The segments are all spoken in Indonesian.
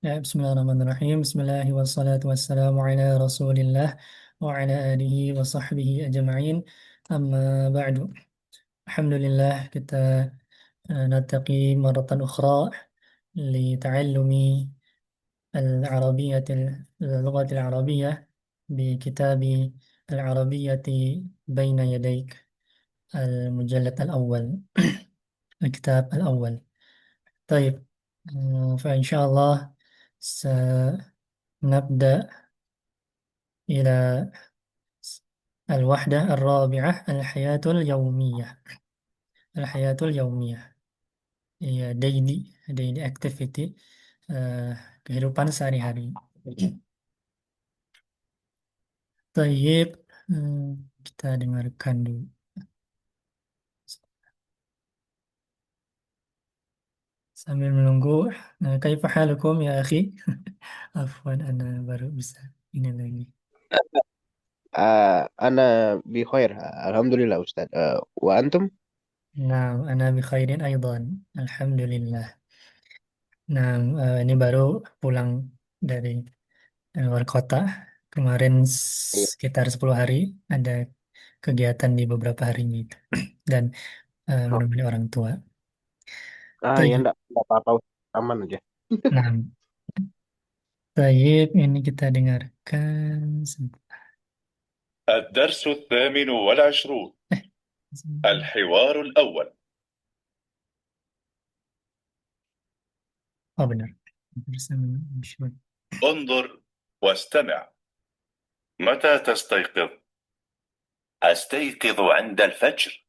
Ya, Bismillahirrahmanirrahim. Bismillah wassalatu wassalamu ala Rasulillah wa ala alihi wa sahbihi ajma'in. Amma ba'du. Alhamdulillah kita naltaqi maratan ukhra لتعلم العربية اللغة العربية بكتاب العربية بين يديك المجلد الأول الكتاب الأول. طيب، فإن شاء الله سنبدأ إلى الوحدة الرابعة الحياة اليومية هي daily activity, kehidupan sehari-hari. Tayyib, kita dengarkan dulu sambil menunggu. Kaifa halukum ya akhi? Afwan, ana baru bisa ini lagi. أنا بخير الحمد لله أستاذ وأنتم؟ Nah, ana bi khairin aidan. Alhamdulillah. Nah, ini baru pulang dari luar kota. Kemarin Iya. sekitar 10 hari ada kegiatan di beberapa harinya itu. Dan Oh, menemani orang tua. ya Tayyip. enggak apa-apa aman aja. Nah, tayyip ini kita dengarkan. الدرس الثامن والعشرون. الحوار الأول. Oh benar. انظر واستمع. متى تستيقظ؟ أستيقظ عند الفجر.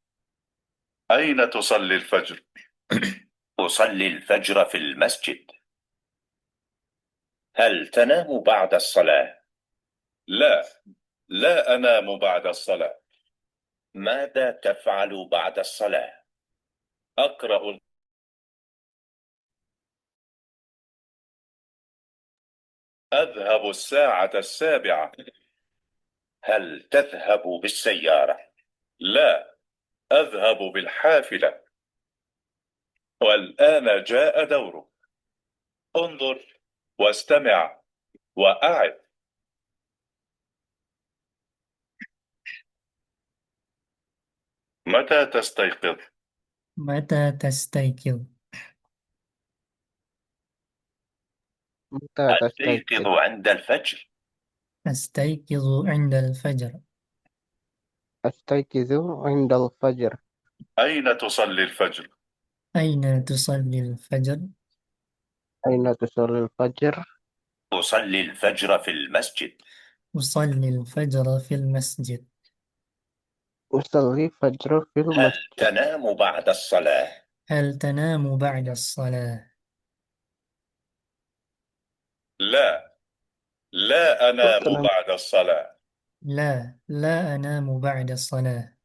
أين تصلي الفجر؟ أصلي الفجر في المسجد. هل تنام بعد الصلاة؟ لا، لا أنام بعد الصلاة. ماذا تفعل بعد الصلاة؟ أقرأ. أذهب الساعة 7. هل تذهب بالسيارة؟ لا، أذهب بالحافلة. والآن جاء دورك. انظر واستمع وأعد. متى تستيقظ؟ متى تستيقظ؟ متى أستيقظ تستيقظ؟ عند الفجر. أستيقظ عند الفجر. أستيقظ عند الفجر. أين تصلي الفجر؟ أين تصلي الفجر؟ أين تصلي الفجر؟ أصلي الفجر في المسجد. أصلي الفجر في المسجد. أصلي الفجر في هل المسجد. تنام بعد الصلاة؟ هل تنام بعد الصلاة؟ لا، لا أنام تنام. بعد الصلاة. لا، لا أنام بعد الصلاة.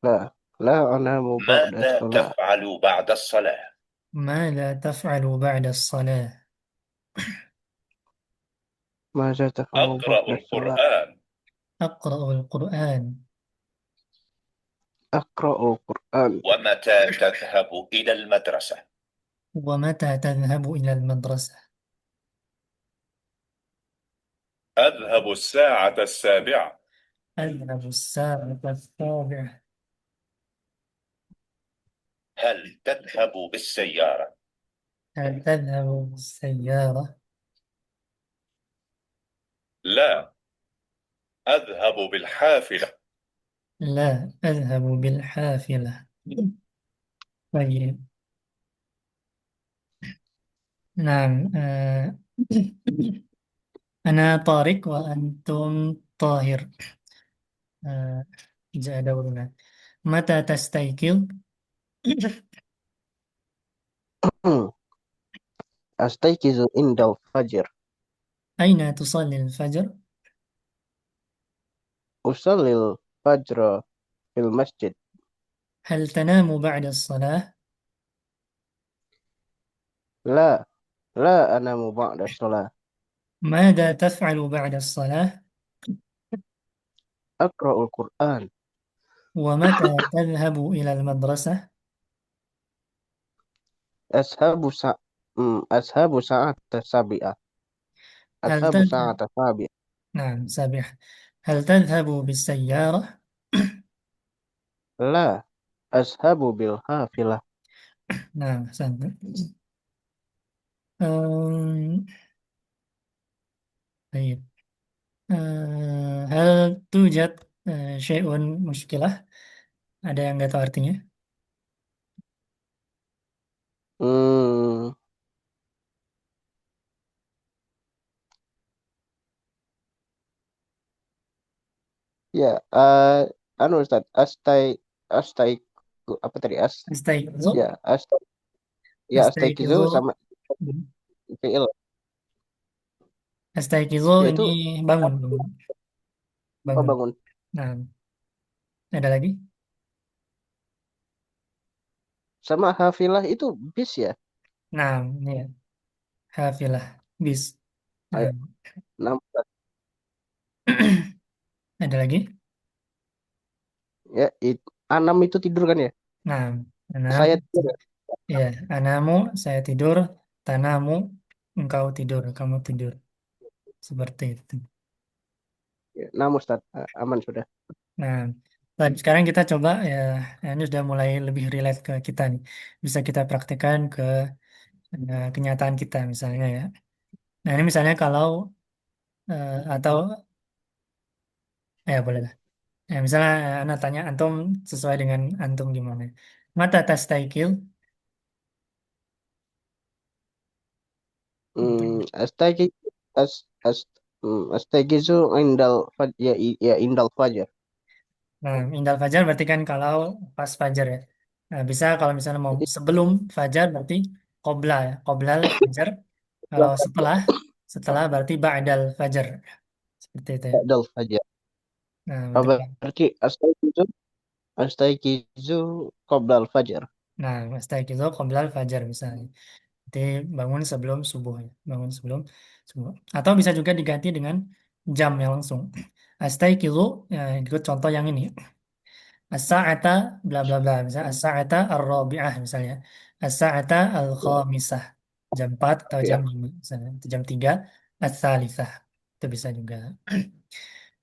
لا، لا أنام بعد ماذا الصلاة. تفعل بعد الصلاة؟ ما لا تفعل بعد الصلاة؟ ماذا تفعل أقرأ بعد الصلاة؟ القرآن. أقرأ القرآن. أقرأ القرآن. ومتى تذهب إلى المدرسة؟ ومتى تذهب إلى المدرسة؟ أذهب الساعة 7. أذهب الساعة 7. هل تذهب بالسيارة؟ هل تذهب بالسيارة؟ لا، أذهب بالحافلة. لا، أذهب بالحافلة. طيب. نعم. أنا طارق وأنتم طاهر. آه، جاء دورنا. متى تستيقظ؟ أستيقظ عند الفجر. أين تصلي الفجر؟ أصلي الفجر في المسجد. هل تنام بعد الصلاة؟ لا، لا أنام بعد الصلاة. ماذا تفعل بعد الصلاة؟ أقرأ القرآن. ومتى تذهب إلى المدرسة؟ أذهب أذهب ساعة السابعة. هل أذهب تذهب ساعة السابعة. نعم سابح. هل تذهب بالسيارة؟ لا، أذهب بالحافلة. نعم أحسنت. أم... طيب. هل توجد شيء مشكلة؟ Ada yang nggak tahu artinya? Hmm, ya, anu Ustaz, astai, apa tadi Astagfirullah. ya, ya astaikizu Astagfirullah. sama fiil, Astagfirullah ini yaitu bangun, bangun, apa bangun. bangun. Nah, ada lagi? Sama hafilah itu bis ya. Nah, ini ya. Hafilah. Bis. Nah, Ayo, enam, ada lagi? ya, anam itu tidur kan ya. Nah, enam. Saya tidur ya. Ya, anamu, saya tidur. Tanamu, engkau tidur. Kamu tidur. Seperti itu. Ya, enam Ustaz. Aman sudah. Nah, sekarang kita coba ya, ini sudah mulai lebih relate ke kita nih. Bisa kita praktekkan ke kenyataan kita misalnya ya. Nah, ini misalnya kalau atau ya boleh lah. Ya, misalnya anak tanya antum sesuai dengan antum gimana. Mata tastaikil. Astaigi, as, as, astaikizu ya, ya indal fajar. Nah, indal fajar berarti kan kalau pas fajar ya. Nah, bisa kalau misalnya mau Jadi sebelum fajar berarti qobla ya. Qoblal fajar. Kalau setelah berarti ba'dal fajar. Seperti itu ya. indal fajar. Nah, Oh, bentuk. berarti astaikizu qoblal fajar. Nah, astagfirullah qoblal fajar misalnya. Jadi bangun sebelum subuh ya. Bangun sebelum subuh. Atau bisa juga diganti dengan jam yang langsung. Astagfirullah ya, ikut contoh yang ini. As-sa'ata bla bla bla misalnya as-sa'ata ar-rabi'ah misalnya. As-sa'ata Ya, al-khamisah. Jam 4 atau jam ya. 5 misalnya. Atau jam 3 as-salisah. Itu bisa juga.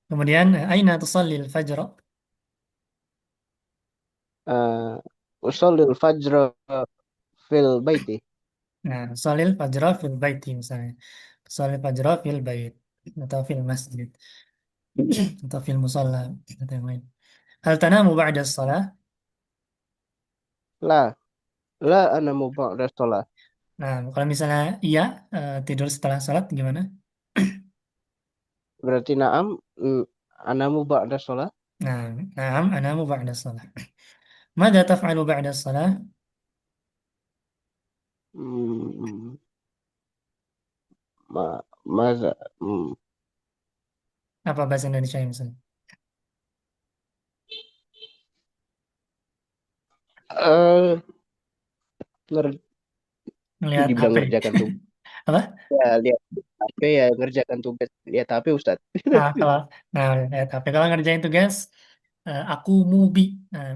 Kemudian aina tusallil fajr? Usallil fajr fil baiti. Nah, salil fajra fil baiti misalnya. Salil fajra fil bait atau fil masjid atau fil musalla atau yang lain. Hal tanamu ba'da shalah? La, la ana ba'da sholat. Nah, kalau misalnya iya tidur setelah salat gimana? Berarti na'am, anamu ba'da sholat. Nah, na'am anamu ba'da shalah. Mada taf'alu ba'da shalah? Hmm, ma, maza, Apa bahasa Indonesia misalnya? eh, nger- Melihat dibilang HP. ngerjakan tugas. Apa? Ya, lihat HP ya ngerjakan tugas. Lihat HP Ustaz. Nah, kalau nah lihat HP kalau ngerjain tugas aku mubi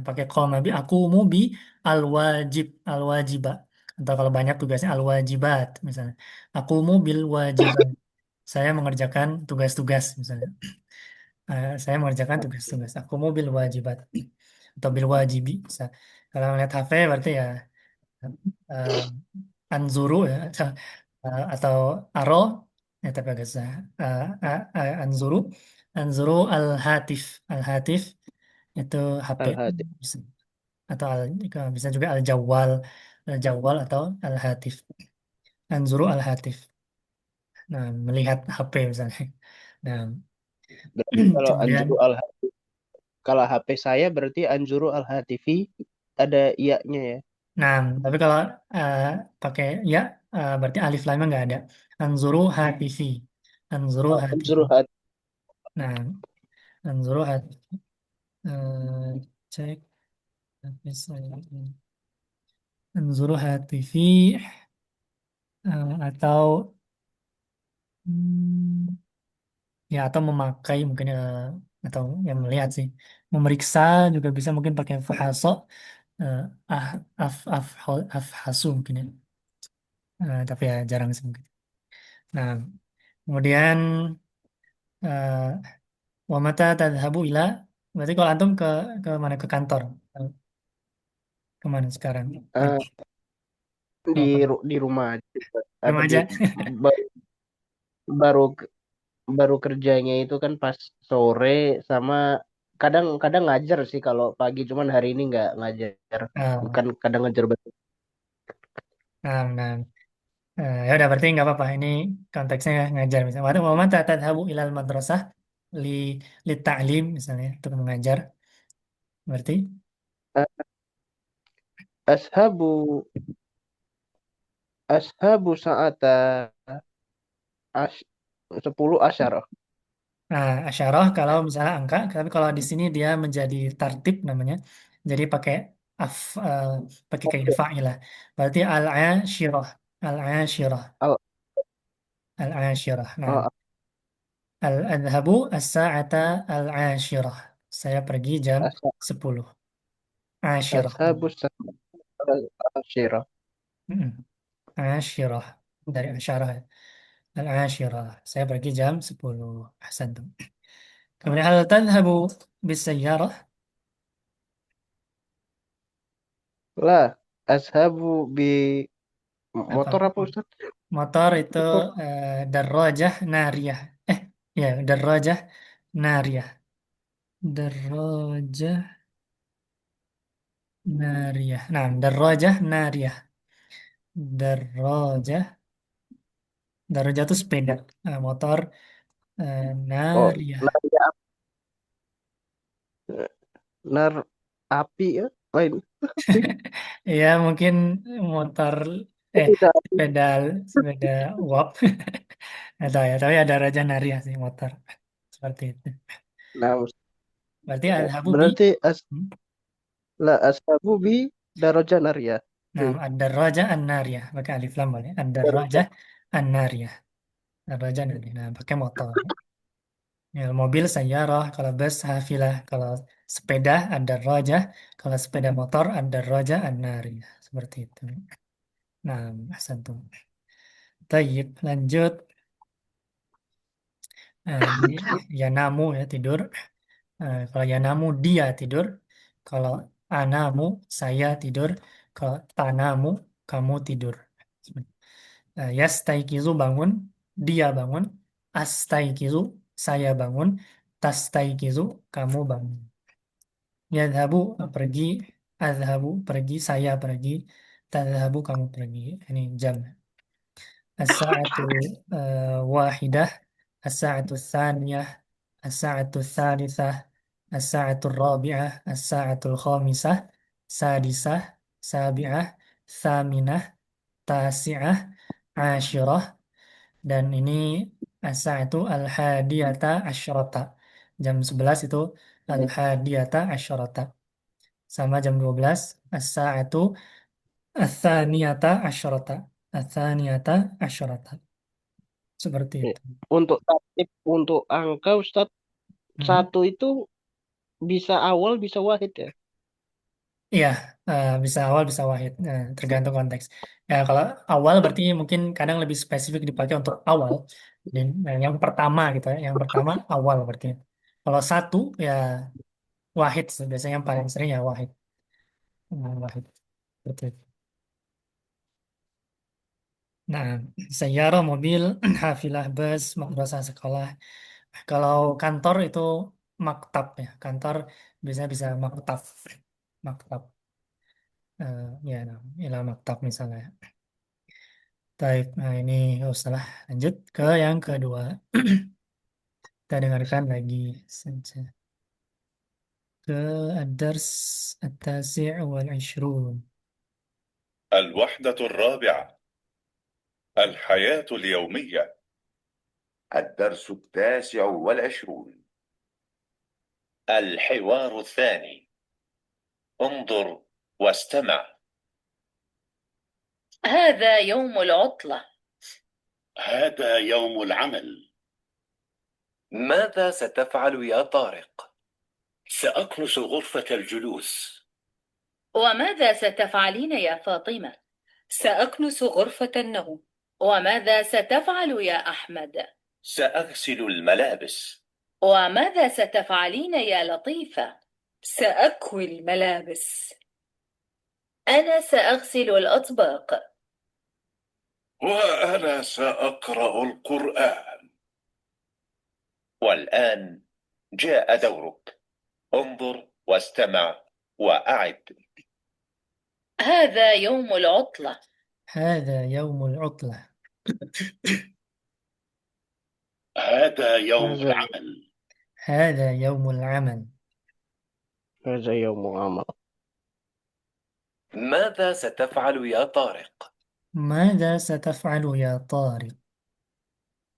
pakai koma bi aku mubi al wajibah atau kalau banyak tugasnya al wajibat misalnya aku mubil wajibat saya mengerjakan tugas-tugas misalnya. Saya mengerjakan tugas-tugas aku mobil wajibat atau bil wajibi bisa kalau ngeliat HP berarti ya eh, anzuru ya atau aro ya tapi agak susah. Anzuru anzuru al hatif itu HP Al-Hadi. bisa atau bisa juga al jawwal atau al hatif anzuru al hatif nah melihat HP misalnya nah Berarti kalau kemudian anjuru al kalau HP saya berarti anjuru al-hatifi ada iya-nya ya. nah tapi kalau eh, pakai ya berarti alif lamnya nggak ada anzuru hatifi anzuru Oh, hatifi anjuru hati. nah anzuru hatifi cek tapi saya anzuru hatifi atau hmm, ya atau memakai mungkin atau yang melihat sih memeriksa juga bisa mungkin pakai fahaso eh, ah af af hasu mungkin ya Tapi ya jarang sih mungkin. Nah, kemudian wa mata tadhabu ila, berarti kalau antum ke mana, ke kantor? Kemana sekarang Eh, pergi? Kalau pergi di rumah aja. rumah Apa aja. baru baru baru kerjanya itu kan pas sore, sama kadang-kadang ngajar sih kalau pagi, cuman hari ini nggak ngajar, Nah, kan kadang ngajar betul. nah. Ya udah berarti nggak apa-apa. Ini konteksnya ngajar misalnya. Waktu wa mata tadhabu ilal madrasah li li ta'lim misalnya untuk mengajar. Berarti Ashabu ashabu sa'ata 10 asyarah. asyarah kalau misalnya angka, tapi kalau di sini dia menjadi tartib namanya. Jadi pakai af pakai kayak fa'ilah. Berarti al-ashirah, al-ashirah, Al, al-ashirah. Nah, al, al-adhabu as-sa'ata al-ashirah. Saya pergi jam 10. Ashirah. ashabu sa'ata asyarah. Mm-mm. Ashirah dari asyarah. Al-ashirah. Saya pergi jam 10. Ahsantum. Kemudian hal tadhabu bis sayyarah Lah, ashabu bi apa? motor apa Ustaz? Motor itu Motor. darajah nariyah. Ya, darajah nariyah. Darajah nariyah. Nah, darajah nariyah. Darajah, darajah itu sepeda. Nah, motor Oh, nariyah. nar, nar api ya? Lain. Ya, mungkin motor Tidak. sepeda sepeda uap. Atau ya, tapi ada raja nariyah sih motor. Seperti itu. Nah, Berarti al-habu bi. berarti Hmm? la ashabu bi daraja narya. Nah, ada raja an-nariyah. Pakai alif lam boleh. Ada raja an-nariyah. Raja nariyah. Nah, pakai motor. Ya, mobil sayyarah, kalau bus hafilah, kalau sepeda ada raja, kalau sepeda motor ada raja an-nariyah. Seperti itu. Nah, ahsantum. Tayyib, lanjut. Ini yanamu ya tidur. Kalau yanamu dia tidur. Kalau anamu saya tidur. Kalau tanamu kamu tidur. Yastaikizu bangun, dia bangun. Astaikizu saya bangun. Tastaikizu kamu bangun. Yadhabu pergi, adhabu pergi, saya pergi. Tadhabu kamu pergi. Ini jam. As-sa'atu wahidah. As-sa'atu thaniyah. As-sa'atu thalithah. As-sa'atu rabi'ah. As-sa'atu khamisah. Sadisah. Sabi'ah. Thaminah. Tasi'ah. Ashirah. Dan ini as-sa'atu al-hadiyata asyrata. Jam 11 itu al-hadiyata asyrata. Sama jam 12 as-sa'atu ats-tsaniyata asyrata. Ats-tsaniyata asyrata. Seperti itu. Untuk tartib untuk angka Ustaz, Mhm. satu itu bisa awal bisa wahid ya. Iya, bisa awal bisa wahid. Nah, tergantung konteks. Ya, kalau awal berarti mungkin kadang lebih spesifik dipakai untuk awal. Dan yang pertama gitu ya. Yang pertama awal berarti. Kalau satu ya wahid. Biasanya yang paling sering ya wahid. Wahid. Seperti itu. Nah, sayyarah mobil, hafilah bus, madrasah sekolah. Kalau kantor itu maktab ya. Kantor biasanya bisa maktab. Maktab. Ya, nah, ilah maktab misalnya. Baik, nah ini nggak usah lah. Lanjut ke yang kedua. Kita dengarkan lagi saja. Ke ad-dars at-tasi' wal 'ishrun. الوحدة الرابعة: الحياة اليومية. الدرس 19. الحوار الثاني: انظر واستمع. هذا يوم العطلة. هذا يوم العمل. ماذا ستفعل يا طارق؟ سأكنس غرفة الجلوس. وماذا ستفعلين يا فاطمة؟ سأكنس غرفة النوم. وماذا ستفعل يا أحمد؟ سأغسل الملابس. وماذا ستفعلين يا لطيفة؟ سأكوي الملابس. أنا سأغسل الأطباق. وأنا سأقرأ القرآن. والآن جاء دورك. انظر واستمع وأعد. هذا يوم العطلة. هذا يوم العطلة. هذا يوم هذا العمل. هذا يوم العمل. هذا يوم عمل. ماذا ستفعل يا طارق؟ ماذا ستفعل يا طارق؟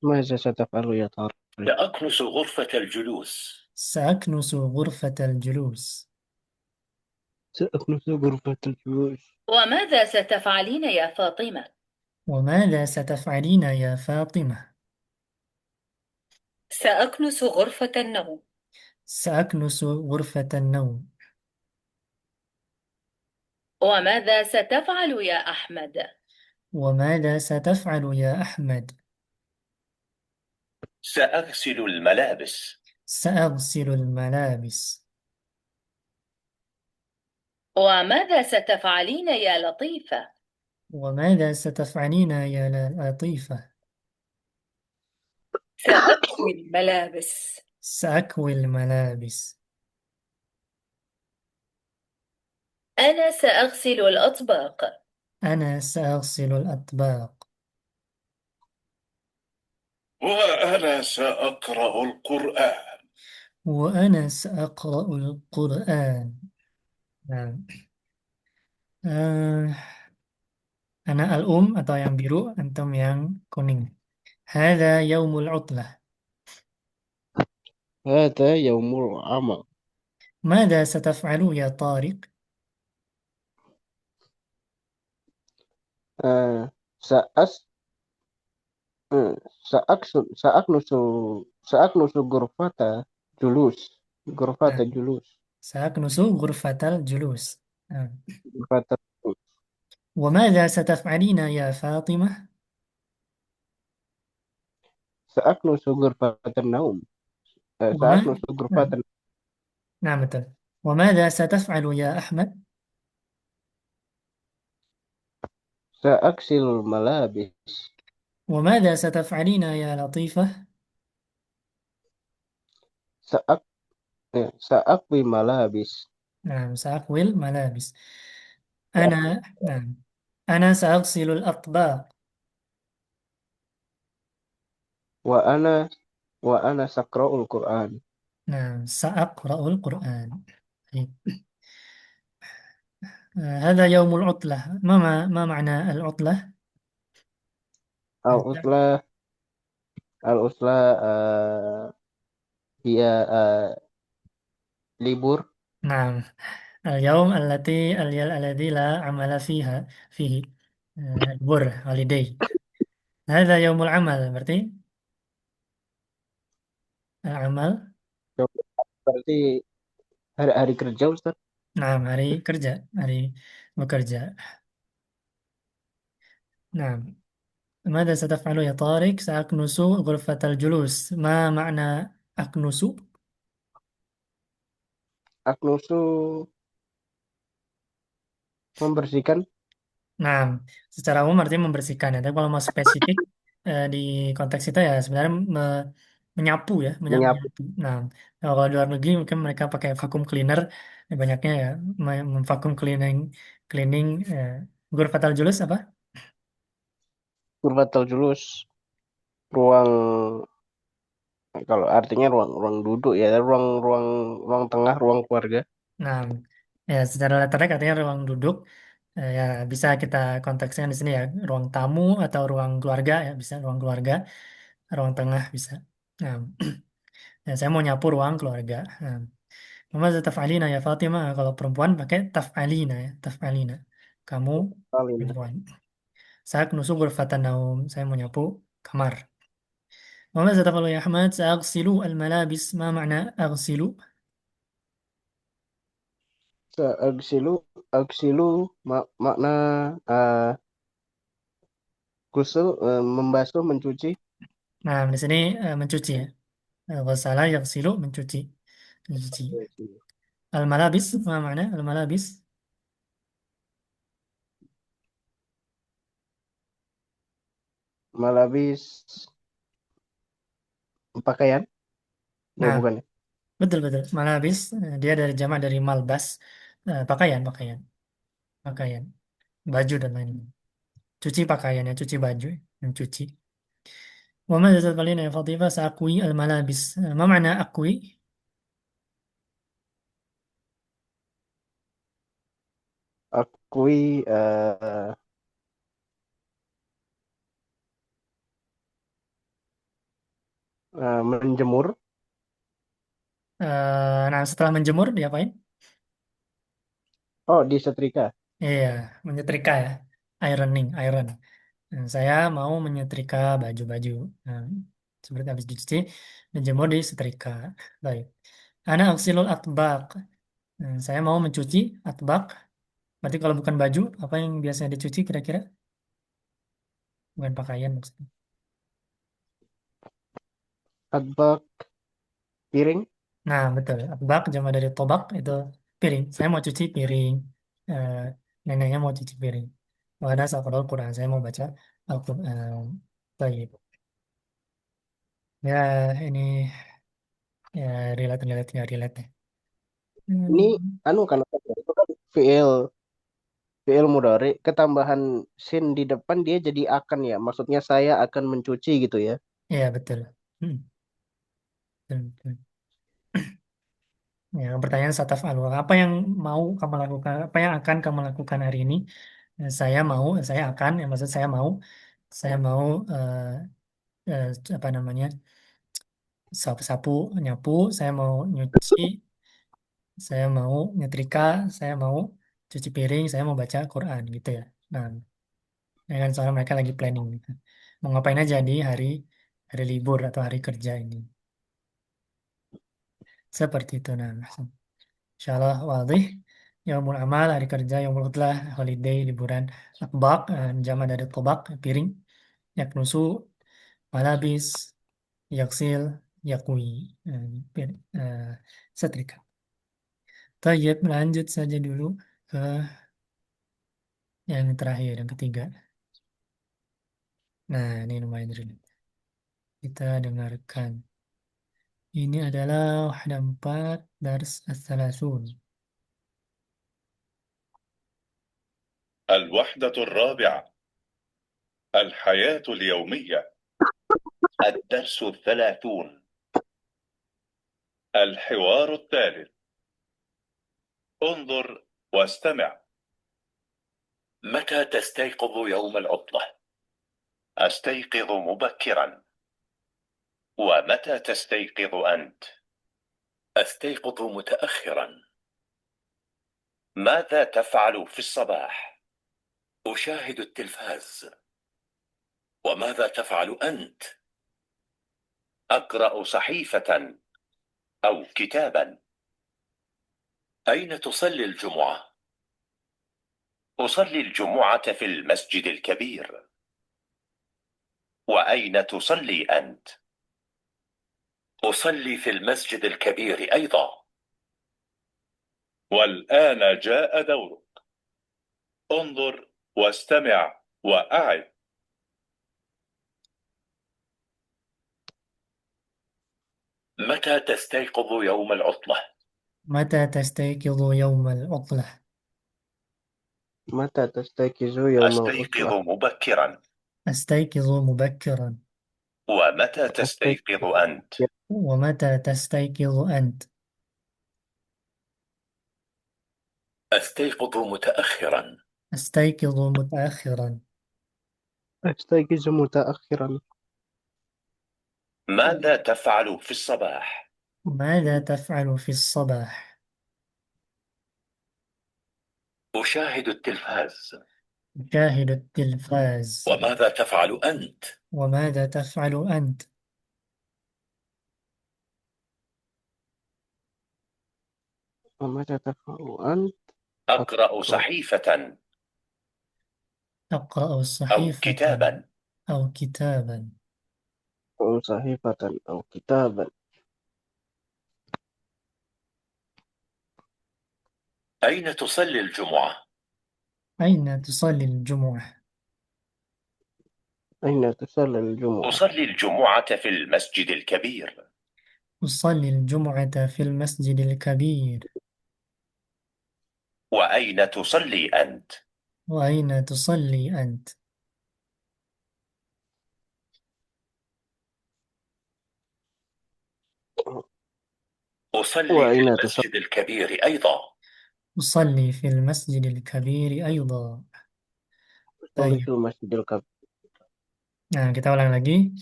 ماذا ستفعل يا طارق؟ سأكنس غرفة الجلوس. سأكنس غرفة الجلوس. سأكنس غرفة الجلوس. وماذا ستفعلين يا فاطمة؟ وماذا ستفعلين يا فاطمة؟ سأكنس غرفة النوم. سأكنس غرفة النوم. وماذا ستفعل يا أحمد؟ وماذا ستفعل يا أحمد؟ سأغسل الملابس. سأغسل الملابس. وماذا ستفعلين يا لطيفة؟ وماذا ستفعلين يا لطيفة؟ سأكوي الملابس. سأكوي الملابس. أنا سأغسل الأطباق. أنا سأغسل الأطباق. وأنا سأقرأ القرآن. وأنا سأقرأ القرآن. نعم. آه، أنا atau yang biru, antum yang kuning. هذا يوم العطلة. هذا يوم العمل. ماذا ستفعل يا طارق؟ آه سأس آه، سأكنس سأكنس غرفة جلوس. غرفة نعم. جلوس. سأكنس غرفة الجلوس. نعم. غرفة جلوس. وماذا ستفعلين يا فاطمة؟ سأكنس غرفة النوم. وما... سأكنس غرفة نعم. نعم betul. وماذا ستفعل يا أحمد؟ سأغسل الملابس. وماذا ستفعلين يا لطيفة؟ سأك... سأكوي ملابس. نعم سأكوي الملابس. نعم أنا سأغسل الأطباق. وأنا وأنا سأقرأ القرآن. نعم سأقرأ القرآن. طيب. هذا يوم العطلة. ما معنى العطلة؟ العطلة العطلة هي libur. نعم اليوم الذي لا عمل فيه libur holiday. هذا يوم العمل berarti العمل. Berarti hari-hari kerja, Ustaz. نعم hari kerja, hari bekerja. نعم ماذا ستفعل يا طارق؟ سأكنس غرفة الجلوس. ما معنى أكنس؟ Aknusu membersihkan. Nah, secara umum artinya membersihkan ya. Tapi kalau mau spesifik di konteks itu ya sebenarnya menyapu ya, Menyapu. menyapu. Nah, kalau di luar negeri mungkin mereka pakai vacuum cleaner, ya banyaknya ya memvakum cleaning cleaning Ghurfatul Julus apa? Ghurfatul Julus, ruang, kalau artinya ruang ruang duduk ya, ruang ruang ruang tengah, ruang keluarga. Nah, ya secara letternya katanya ruang duduk. Ya bisa kita konteksnya di sini ya, ruang tamu atau ruang keluarga ya bisa ruang keluarga, ruang tengah bisa. Nah, ya saya mau nyapu ruang keluarga. Nah, Mama taf'alina ya Fatimah. Kalau perempuan pakai taf'alina ya, taf'alina. Kamu Paling. perempuan. Saya nusu ghurfatan naum. Saya mau nyapu kamar. Mama taf'alu ya Ahmad. Saya aghsilu al-malabis. Ma makna aghsilu? Aksilu, aksilu makna uh, Ghusl, membasuh, mencuci. Nah, di sini mencuci ya. Ghasala yaghsilu mencuci. Mencuci. Al-malabis, apa makna al-malabis? Malabis, pakaian. Oh, Nah, bukan ya. betul betul. Malabis dia dari jamak dari malbas, pakaian, pakaian, pakaian, baju dan lain-lain. Cuci pakaian ya, cuci baju, mencuci. وماذا تفعلين يا فاطمة؟ سأكوي الملابس. ما معنى أكوي؟ Akui, menjemur. Nah, setelah menjemur diapain? Oh, disetrika. Iya, menyetrika ya. Ironing, iron. Nah, saya mau menyetrika baju-baju. Nah, seperti habis dicuci, menjemur di setrika. Baik. Ana aksilul atbaq. Nah, saya mau mencuci atbaq. Berarti kalau bukan baju, apa yang biasanya dicuci kira-kira? Bukan pakaian maksudnya. Atbak, piring. Nah, betul. Atbaq jama dari tobak itu piring. Saya mau cuci piring. Eh, neneknya mau cuci piring. Wahana saqra'ul Quran. Saya mau baca Al-Quran. Baik. Ya, ini ya relate nggak relate ya. Ini Hmm, anu kan itu kan fiil fiil mudhari ketambahan sin di depan dia jadi akan ya. Maksudnya saya akan mencuci gitu ya. ya betul. Betul, betul. Ya, pertanyaan Sataf Alwa. Apa yang mau kamu lakukan? Apa yang akan kamu lakukan hari ini? Saya mau, saya akan. Yang maksud saya mau eh, apa namanya? Sapu-sapu, nyapu. Saya mau nyuci. Saya mau nyetrika. Saya mau cuci piring. Saya mau baca Quran gitu ya. Nah, ya kan soalnya mereka lagi planning gitu. Mau ngapain aja di hari hari libur atau hari kerja ini. Seperti itu. Nah, Insyaallah wadih. Yaumul amal, hari kerja, yaumul utlah, holiday, liburan. Akbak, jama dari tobak, piring. Yaknusu, malabis, yaksil, yakui. Setrika. Tayyip, lanjut saja dulu ke yang terakhir, yang ketiga. Nah, ini lumayan relate. Kita dengarkan. Ini adalah wahda 4 dars as-salasun. الوحدة الرابعة: الحياة اليومية. الدرس 30. الحوار الثالث: انظر واستمع. متى تستيقظ يوم العطلة؟ أستيقظ مبكرا. ومتى تستيقظ أنت؟ أستيقظ متأخرا. ماذا تفعل في الصباح؟ أشاهد التلفاز. وماذا تفعل أنت؟ أقرأ صحيفة أو كتابا. أين تصلي الجمعة؟ أصلي الجمعة في المسجد الكبير. وأين تصلي أنت؟ أصلي في المسجد الكبير أيضا. والآن جاء دورك. انظر واستمع وأعد. متى تستيقظ يوم العطلة؟ متى تستيقظ يوم العطلة؟ Mata tastakizu yaumal أستيقظ utlah. مبكرا. أستيقظ مبكرا. ومتى تستيقظ أنت؟ ومتى تستيقظ أنت؟ أستيقظ متأخرا. أستيقظ متأخرا. Astakizu mutaakhiran. ماذا تفعل في الصباح؟ ماذا تفعل في الصباح؟ أشاهد التلفاز. أشاهد التلفاز. وماذا تفعل أنت؟ وماذا تفعل أنت؟ Mata tafa'u ant. أقرأ Akra. صحيفة أقرأ أو الصحيفة كتابا. أو كتابا. أو صحيفة أو كتابا. أين تصلي الجمعة؟ أين تصلي الجمعة؟ أين تصلي الجمعة؟ أصلي الجمعة في المسجد الكبير. أصلي الجمعة في المسجد الكبير. وأين تصلي أنت؟ وأين تصلي أنت؟ أصلي في وأين تصلي المسجد الكبير أيضا. أصلي في المسجد الكبير أيضا. في طيب. المسجد الكبير؟ Nah, kita ulang lagi.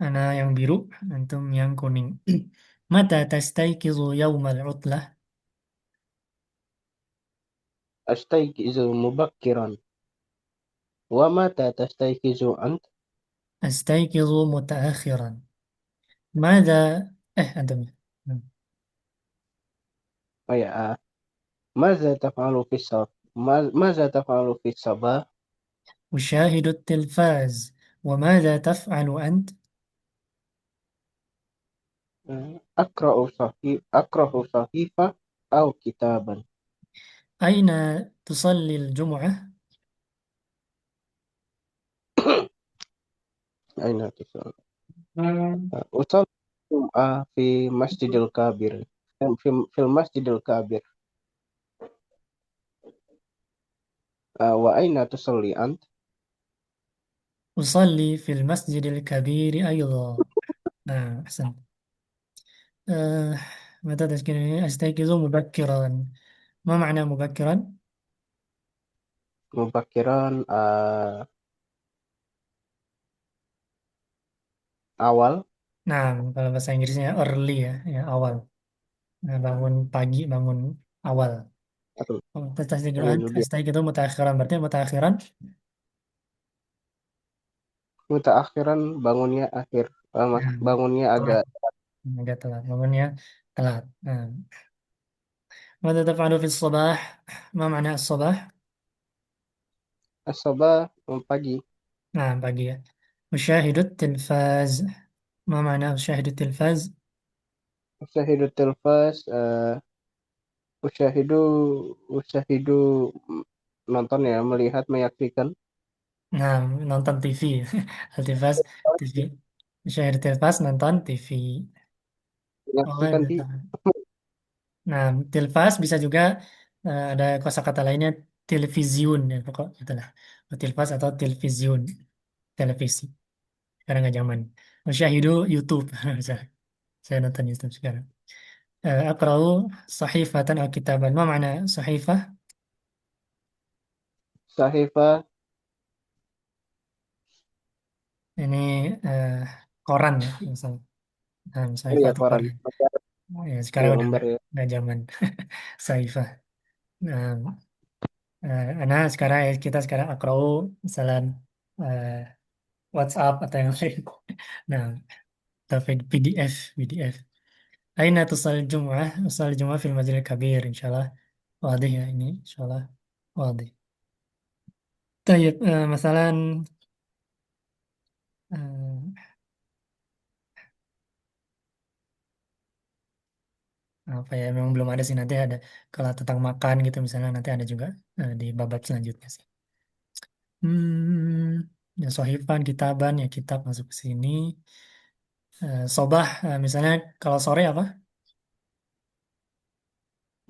Ana yang biru, antum yang kuning. Mata tastayqizu yawmal utlah? أستيقظ مبكرا. ومتى تستيقظ أنت؟ Astayqizu mutaakhiran. Mada antum ya. Oh ya, ماذا تفعل في الصباح؟ ماذا تفعل في الصباح؟ أشاهد التلفاز. وماذا تفعل أنت؟ أقرأ صحيفة أو كتابا. أين تصلي الجمعة؟ أين تصلي؟ أصلي الجمعة في مسجد الكبير. في المسجد الكبير. وأين تصلي أنت؟ أصلي في المسجد الكبير أيضا. نعم أحسن. آه متى أستيقظ مبكرا. ما معنى مبكرا؟ مبكرا، awal. Nah, kalau bahasa Inggrisnya early ya, ya awal. Nah, bangun pagi, bangun awal. Atau Oh, tasdiquran, lebih tasdik itu mutakhiran. Berarti mutakhiran, mutaakhiran, bangunnya akhir. ya, Bangunnya telat. agak. Agak telat. Bangunnya telat. Nah, ماذا تفعل في الصباح؟ ما معنى الصباح؟ Sabah, pagi. نعم pagi ya. أشاهد التلفاز. ما معنى أشاهد التلفاز؟ Usyahidu telfas, usyahidu, usyahidu, nonton ya, melihat, menyaksikan. Nah, nonton TV. التلفاز TV. أشاهد التلفاز nonton TV. Oh, Menyaksikan di nah, tilfas bisa juga ada kosakata lainnya televisiun ya pokok itulah. Tilfas atau televisiun, televisi. Sekarang nggak zaman. Musyahidu YouTube. Saya nonton YouTube sekarang. Akrau sahifatan atau kitaban. Ma mana sahifah? sahifah. Ini eh, koran ya, misalnya. Nah, Oh sahifah ya, itu koran. koran. Ya, Ya, sekarang udah lembar ya. nggak zaman sahifah. Nah, sekarang kita sekarang akrau misalnya eh, WhatsApp atau yang lain. Nah, tapi PDF, PDF. أين تصل الجمعة؟ تصل الجمعة في المسجد الكبير إن شاء الله. واضح ya ini إن شاء الله واضح. طيب مثلا آه، apa ya memang belum ada sih nanti ada kalau tentang makan gitu misalnya nanti ada juga di babak selanjutnya sih. Hmm, ya sohifan kitaban ya kitab masuk ke sini. Sobah misalnya kalau sore apa?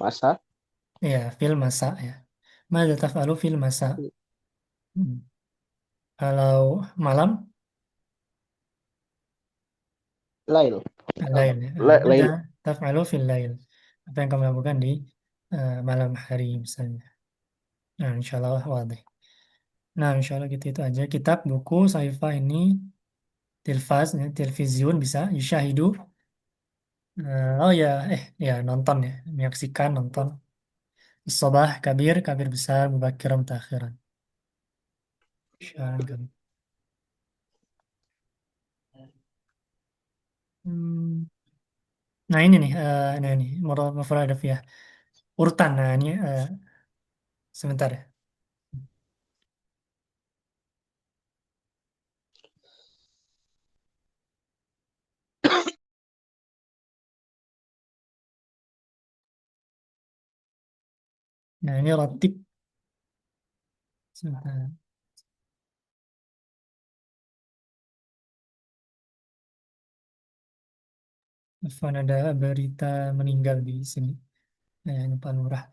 Masa, Ya fil masa ya. Mada taf'alu fil masa. Hmm. Kalau malam, lail. lail ya. Mada Lail. taf'alu fil lail. Apa yang kamu lakukan di malam hari misalnya. Nah, insya Allah wadah. Nah, insya Allah gitu itu aja. Kitab, buku, saifa ini, tilfaz, ya, televisiun bisa, yushahidu. Oh ya, ya nonton ya, menyaksikan nonton. Sobah, kabir, kabir besar, mubakir, mutakhiran. Syaran kabir. Hmm. Nah ini nih, nah ini, mufrad ya. Urutan, nah ini sebentar ya. Nah, ini rotib. Sebentar. Afwan, ada berita meninggal di sini. Lupa lurah.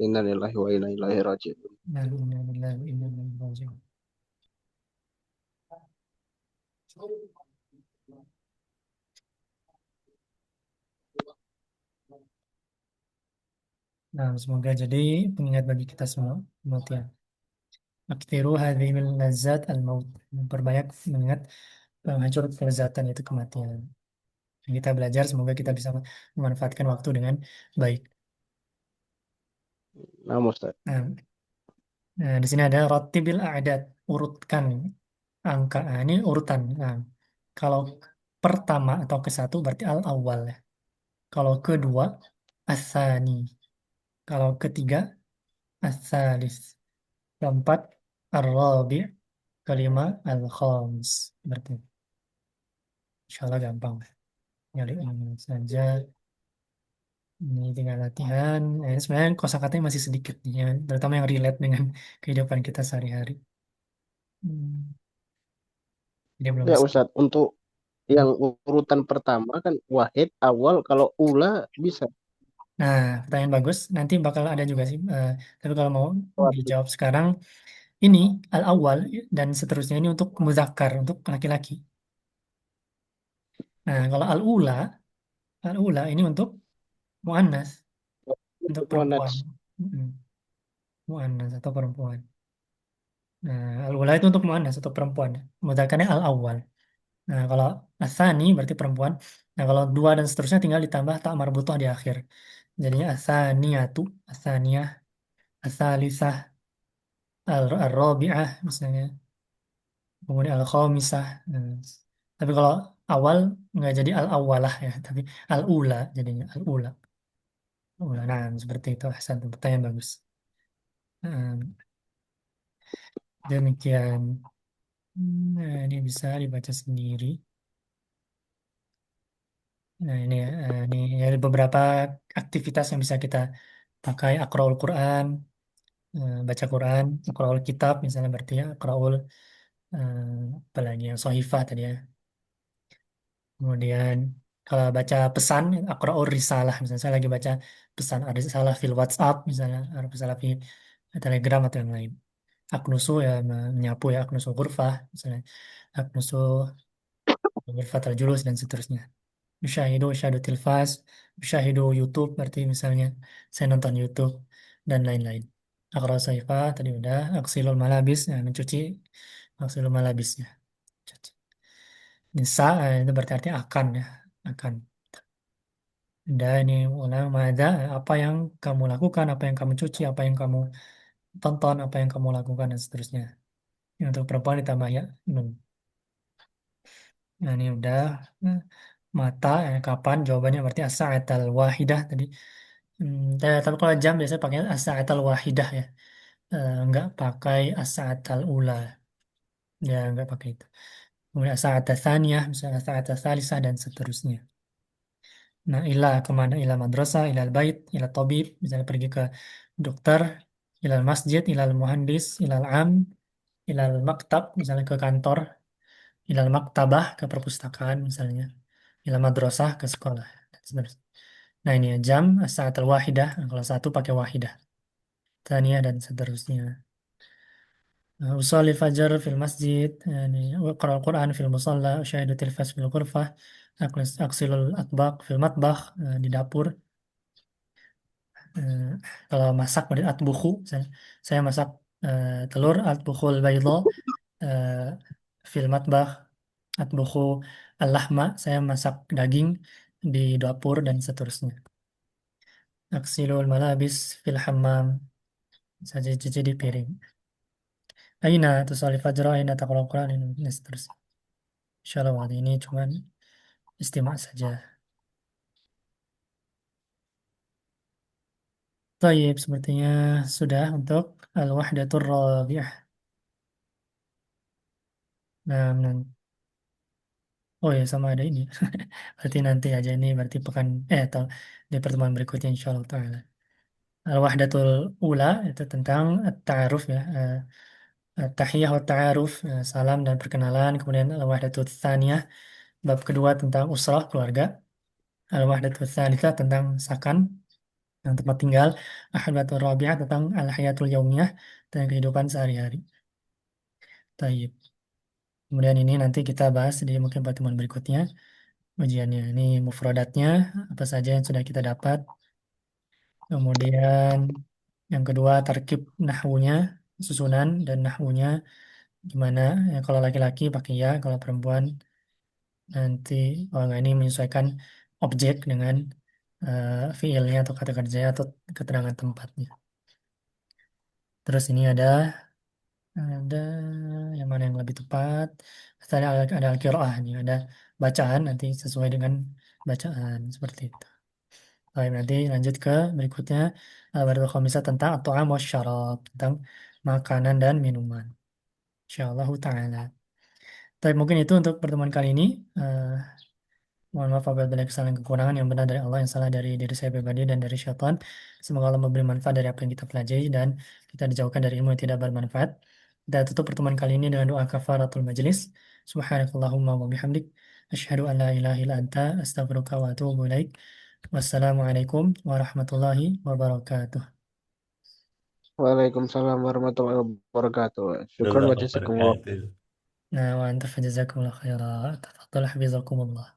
Innalillahi wa inna ilaihi raji'un. Nah, innalillahi wa inna ilaihi raji'un. Nah, semoga jadi pengingat bagi kita semua. Kematian. Aktiru hadhimil lazat al-maut. Memperbanyak mengingat penghancur kelezatan itu kematian. Kita belajar, semoga kita bisa memanfaatkan waktu dengan baik. Nah, Ustaz. Nah, di sini ada ratibil a'dad, urutkan angka. Nah, ini urutan. Nah, kalau pertama atau ke satu berarti al-awwal ya. Kalau kedua asani. Kalau ketiga asalis. Keempat ar-rabi'. Kelima al-khams. Berarti insya Allah gampang. Nyari ini saja. Ini tinggal latihan. Ini sebenarnya kosakatanya masih sedikit nih, ya, terutama yang relate dengan kehidupan kita sehari-hari. Hmm, Dia belum. Ya Ustaz, untuk yang urutan pertama kan wahid awal, kalau ula bisa. Nah, pertanyaan bagus. Nanti bakal ada juga sih. Tapi kalau mau dijawab sekarang, ini al-awwal dan seterusnya ini untuk muzakkar, untuk laki-laki. Nah, kalau al-ula ini untuk muannas, untuk perempuan. Muannats. Mm-mm. Muannas atau perempuan. Nah, al-ula itu untuk muannas atau perempuan. Mudzakarnya al-awwal. Nah, kalau asani berarti perempuan. Nah, kalau dua dan seterusnya tinggal ditambah tak marbutoh di akhir. Jadinya asaniyatu, asaniyah, asalisah, al-rabi'ah misalnya. Kemudian al-khamisah. Nah, tapi kalau awal nggak jadi al-awalah ya, tapi al-ula jadinya al-ula. Ula. Nah, seperti itu. Ahsan, pertanyaan bagus. Nah, demikian. Nah, ini bisa dibaca sendiri. Nah, ini ya, ini ada beberapa aktivitas yang bisa kita pakai. Aqraul Quran, baca Quran, Aqraul Kitab misalnya berarti ya, Aqraul apalagi yang Sohifah tadi ya. Kemudian kalau baca pesan, Aqraul Risalah misalnya saya lagi baca pesan ada risalah fil WhatsApp misalnya, ada risalah di Telegram atau yang lain. Aknusu ya menyapu ya, Aknusu Ghurfah misalnya, Aknusu Ghurfatul Julus dan seterusnya. Usyahidu tilfaz, usyahidu YouTube berarti misalnya saya nonton YouTube dan lain-lain. Aqra Saifah tadi udah, aksilul malabis ya, mencuci aksilul malabisnya. Cuci. Nisa itu berarti artinya akan ya, akan. Dan ini ulama ada apa yang kamu lakukan, apa yang kamu cuci, apa yang kamu tonton, apa yang kamu lakukan dan seterusnya. Ini untuk perempuan ditambah ya nun. Nah, ini udah. Nah, mata kapan jawabannya berarti as-sa'atal wahidah tadi. Tapi kalau jam biasanya pakai as-sa'atal wahidah ya. Enggak pakai as-sa'atal ula. Ya, enggak pakai itu. Kemudian as-sa'atal tsaniyah, misalnya as-sa'atal tsalisah dan seterusnya. Nah, ila kemana? Ila madrasah, ila bait, ila tabib, misalnya pergi ke dokter, ila masjid, ila muhandis, ila am, ila maktab, misalnya ke kantor, ila maktabah, ke perpustakaan misalnya, ila madrasah, ke sekolah, dan seterusnya. Nah, ini ya, jam as-sa'atal wahidah. Nah, kalau satu pakai wahidah. Tania dan seterusnya. Usolli fajar fil masjid, yani Qura'an Quran fil musalla, usyahidu tilfas fil ghurfah, aksilul atbaq fil matbakh, di dapur. Eh, Kalau masak berarti atbukhu, saya masak telur, atbukhul bayda, eh, fil matbakh, atbukhu al-lahma, saya masak daging di dapur dan seterusnya. Aksilul malabis fil hammam, saya cuci di piring. Aina tusalli fajr, aina taqra'ul Quran, dan seterusnya. Insyaallah waktu ini cuman istimak saja. Tayyib, sepertinya sudah untuk al-wahdatur rabi'ah. Nah, oh ya sama ada ini. Berarti nanti aja ini berarti pekan atau di pertemuan berikutnya insyaallah taala. Al-Wahdatul Ula itu tentang at-ta'aruf ya. At-tahiyah wa ta'aruf, salam dan perkenalan. Kemudian Al-Wahdatul Tsaniyah, bab kedua tentang usrah, keluarga. Al-Wahdatul Tsalitsah tentang sakan, tentang tempat tinggal. Al-Wahdatul Rabi'ah tentang Al-Hayatul Yaumiyah, tentang kehidupan sehari-hari. Taib. Kemudian ini nanti kita bahas di mungkin pertemuan berikutnya. Ujiannya ini mufradatnya, apa saja yang sudah kita dapat. Kemudian yang kedua tarkib nahwunya, susunan dan nahwunya gimana. Ya, kalau laki-laki pakai ya, kalau perempuan nanti kalau nggak ini menyesuaikan objek dengan fiilnya atau kata kerjanya atau keterangan tempatnya. Terus ini ada yang mana yang lebih tepat. Tadi ada al-qiraah nih, ada bacaan nanti sesuai dengan bacaan seperti itu. Baik, nanti lanjut ke berikutnya. Baru khamisah tentang at-ta'am wa syarab, tentang makanan dan minuman. Insyaallah ta'ala. Tapi mungkin itu untuk pertemuan kali ini. Eh, Mohon maaf apabila ada kesalahan kekurangan, yang benar dari Allah, yang salah dari diri saya pribadi dan dari syaitan. Semoga Allah memberi manfaat dari apa yang kita pelajari dan kita dijauhkan dari ilmu yang tidak bermanfaat. Kita tutup pertemuan kali ini dengan doa kafaratul majlis. Subhanakallahumma wa bihamdik. Asyhadu an la ilaha illa anta astaghfiruka wa atubu ilaik. Wassalamualaikum warahmatullahi wabarakatuh. Waalaikumsalam warahmatullahi wabarakatuh. Syukran wa Jazakallah jazakumullah. khairan. Nah, wa anta fajazakumullah khairan. Tafadhal hafizakumullah.